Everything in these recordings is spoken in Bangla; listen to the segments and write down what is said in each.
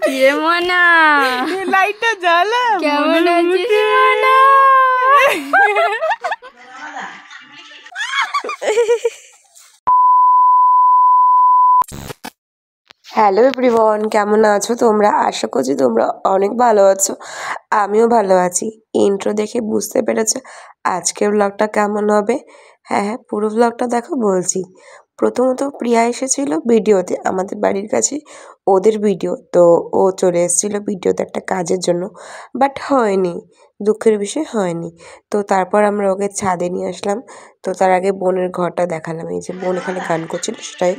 কিরে মনা লাইটটা জ্বালা কেমন আছিস মনা? হ্যালো এভরিওয়ান, কেমন আছো তোমরা? আশা করছি তোমরা অনেক ভালো আছো। আমিও ভালো আছি। ইন্ট্রো দেখে বুঝতে পেরেছো আজকের ব্লগটা কেমন হবে। হ্যাঁ, পুরো ব্লগটা দেখো বলছি। প্রথমত প্রিয়া এসেছিল ভিডিওতে, আমাদের বাড়ির কাছে ওদের ভিডিও, তো ও চলে এসেছিলো ভিডিওতে একটা কাজের জন্য, বাট হয়নি, দুঃখের বিষয় হয়নি। তো তারপর আমরা ওকে ছাদে নিয়ে আসলাম। তো তার আগে বোনের ঘরটা দেখালাম, এই যে বোন এখানে গান করছিল সেটাই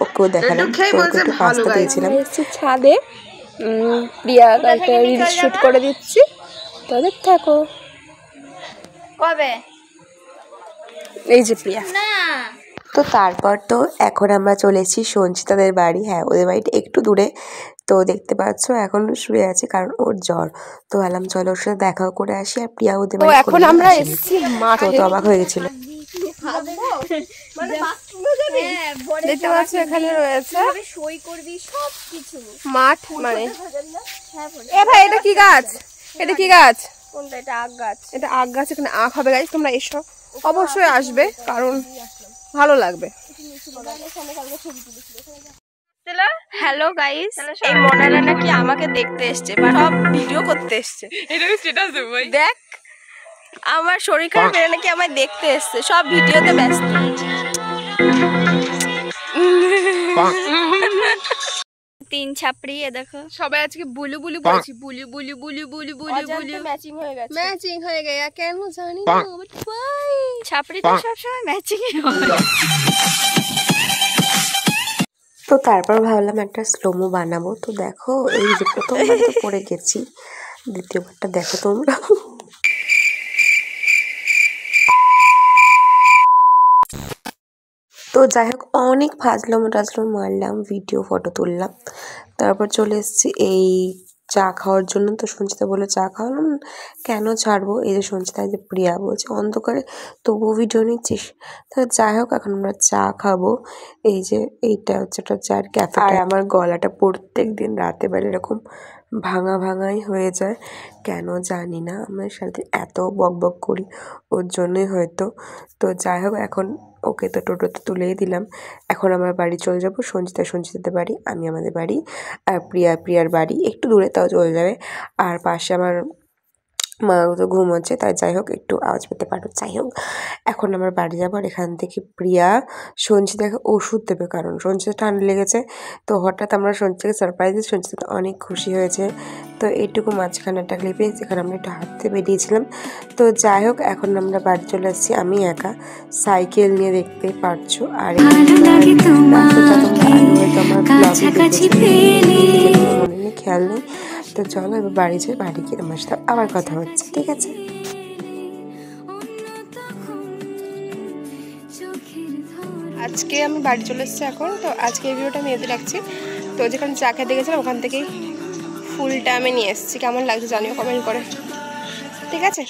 ওকেও দেখালাম। তো ওকে একটু পাস্তা দিয়েছিলাম। এসেছি ছাদে, প্রিয়া একটা রিল শুট করে দিচ্ছি, তাদের থাকো। কবে? এই যে প্রিয়া। না তো তারপর তো এখন আমরা চলে এসেছি সঞ্চিতাদের বাড়ি। হ্যাঁ, ওদের বাড়িটা একটু দূরে। তো দেখতে পাচ্ছ এখন শুয়ে আছে কারণ ওর জ্বর। তো বললাম চলো ওর সাথে দেখাও করে আসি। আর প্রিয়া ওদের তো বাড়ি এখন আমরা এসেছি তো মাঠে। অবাক হয়ে গেছিল। দেখতে পাচ্ছ এখানে রয়েছে সই করবি সবকিছু মাঠ, মানে এ ভাই এটা কি গাছ? এটা কি গাছ? কোনটা? এটা আগ গাছ। এটা আখ গাছ, এখানে আখ হবে গাইস, তোমরা এসো, অবশ্যই আসবে কারণ ভালো লাগবে। হ্যালো গাইস, এই মনারা নাকি আমাকে দেখতে এসছে, সব ভিডিও করতে এসছে। এটা স্ট্যাটাস দেব ভাই। দেখ আমার শরীর খারাপ, এরা নাকি আমায় দেখতে এসছে, সব ভিডিওতে ব্যস্ত। তিন ছাপড়ি এ দেখো, সবাই আজকে বুলু বুলু বলছি, blue blue blue blue blue blue. Matching হয়ে গেছে। ম্যাচিং হয়ে গেছে কেন জানি না, বাট ভাই ছাপড়ি তো সবসময় ম্যাচিং হয়। তো তারপর ভাবলাম একটা স্লোমো বানাবো। তো দেখো এই যে প্রথমবার তো পড়ে গেছি, দ্বিতীয়বারটা দেখো তোমরা। তো যাই হোক, অনেক ফাজলামো টাজলামো মারলাম, ভিডিও ফটো তুললাম। তারপর চলে এসেছি এই চা খাওয়ার জন্য। তো সঞ্চিতা বলে চা খাওয়ালাম, কেন ছাড়বো। এই যে সঞ্চিতা, এই যে প্রিয়া বলছে অন্ধকারে তবুও ভিডিও নিচ্ছিস। তো যাই হোক এখন আমরা চা খাবো। এই যে এইটা হচ্ছে একটা চার ক্যাফে। আর আমার গলাটা প্রত্যেক দিন রাতে বেলা এরকম ভাঙা ভাঙাই হয়ে যায়, কেন জানি না। আমার সাথে এত বক বক করি ওর জন্যই হয়তো। তো যাই হোক এখন ওকে তো টোটোতে তুলেই দিলাম। এখন আমরা বাড়ি চলে যাবো। সঞ্চিতাদের বাড়ি, আমি আমাদের বাড়ি, আর প্রিয়ার বাড়ি একটু দূরে, তাও চলে যাবে। আর পাশে আমার মা তো ঘুমোচ্ছে, তাই যাই হোক একটু আওয়াজ পেতে পারো। যাই হোক এখন আমার বাড়ি যাবো। আর এখান থেকে প্রিয়া সঞ্চিতাকে ওষুধ দেবে, কারণ সঞ্চিতা ঠান্ডা লেগেছে। তো হঠাৎ আমরা সঞ্চিতাকে সারপ্রাইজ দিই, সঞ্চিতা অনেক খুশি হয়েছে। তো এইটুকু মাঝখানে একটা ক্লিপে যেখানে আমরা একটু হাঁটতে বেরিয়েছিলাম। তো যাই হোক এখন আমরা বাড়ি চলে আসছি, আমি একা সাইকেল নিয়ে, দেখতে পারছো। আর মনে নেই, খেয়াল নেই। তো চলো এবার বাড়ি যাই, বাড়ি গিয়ে তোমার সাথে আবার কথা হচ্ছে, ঠিক আছে? আজকে আমি বাড়ি চলে এসেছি এখন। তো আজকে এই ভিডিওটা আমি এতে রাখছি। তো যেখানে চা খেতে গেছিলাম ওখান থেকেই ফুলটা আমি নিয়ে এসেছি। কেমন লাগছে জানিও কমেন্ট করে, ঠিক আছে?